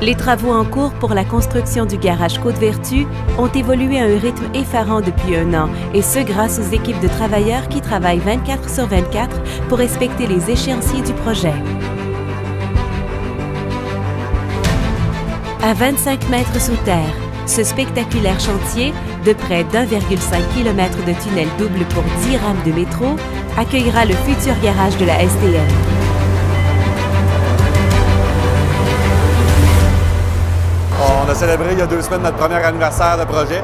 Les travaux en cours pour la construction du garage Côte-Vertu ont évolué à un rythme effarant depuis un an, et ce grâce aux équipes de travailleurs qui travaillent 24 sur 24 pour respecter les échéanciers du projet. À 25 mètres sous terre, ce spectaculaire chantier, de près d'1,5 km de tunnel double pour 10 rames de métro, accueillera le futur garage de la STM. On a célébré il y a 2 semaines notre premier anniversaire de projet.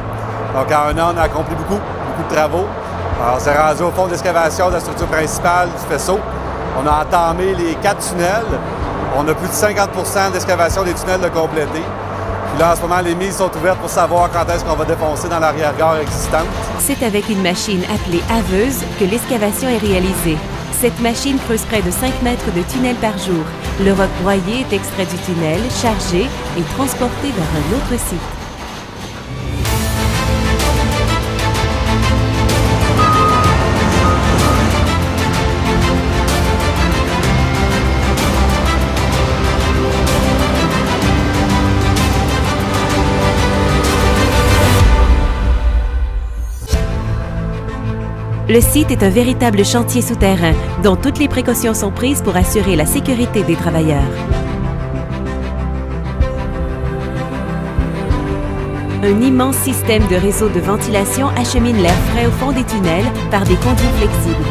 Donc en un an, on a accompli beaucoup de travaux. Alors, on s'est rendu au fond d'excavation de la structure principale du faisceau. On a entamé les 4 tunnels. On a plus de 50 d'excavation des tunnels de compléter. Puis là, en ce moment, les mises sont ouvertes pour savoir quand est-ce qu'on va défoncer dans l'arrière-gare existante. C'est avec une machine appelée haveuse que l'excavation est réalisée. Cette machine creuse près de 5 mètres de tunnel par jour. Le roc broyé est extrait du tunnel, chargé et transporté vers un autre site. Le site est un véritable chantier souterrain dont toutes les précautions sont prises pour assurer la sécurité des travailleurs. Un immense système de réseau de ventilation achemine l'air frais au fond des tunnels par des conduits flexibles.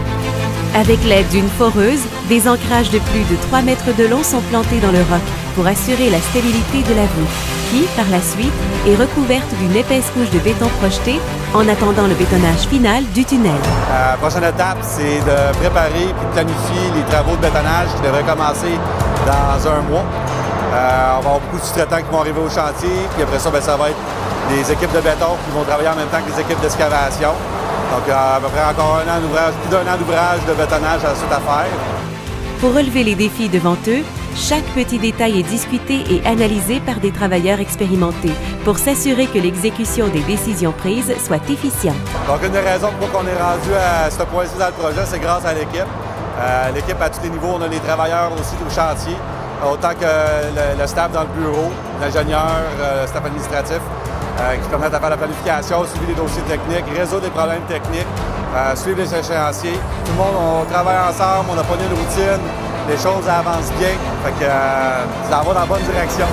Avec l'aide d'une foreuse, des ancrages de plus de 3 mètres de long sont plantés dans le roc pour assurer la stabilité de la voûte, qui, par la suite, est recouverte d'une épaisse couche de béton projeté en attendant le bétonnage final du tunnel. La prochaine étape, c'est de préparer et de planifier les travaux de bétonnage qui devraient commencer dans un mois. On va avoir beaucoup de sous-traitants qui vont arriver au chantier, puis après ça, ça va être des équipes de béton qui vont travailler en même temps que les équipes d'excavation. Donc, à peu près encore un an d'ouvrage, plus d'un an d'ouvrage de bétonnage à à faire. Pour relever les défis devant eux, chaque petit détail est discuté et analysé par des travailleurs expérimentés pour s'assurer que l'exécution des décisions prises soit efficiente. Donc, une des raisons pour qu'on est rendu à ce point-ci dans le projet, c'est grâce à l'équipe. L'équipe à tous les niveaux, on a les travailleurs aussi au chantier, autant que le staff dans le bureau, l'ingénieur, le staff administratif, qui permettent de faire la planification, suivre les dossiers techniques, résoudre les problèmes techniques, suivre les échéanciers. Tout le monde, on travaille ensemble, on a pas une routine, les choses avancent bien, fait que ça va dans la bonne direction.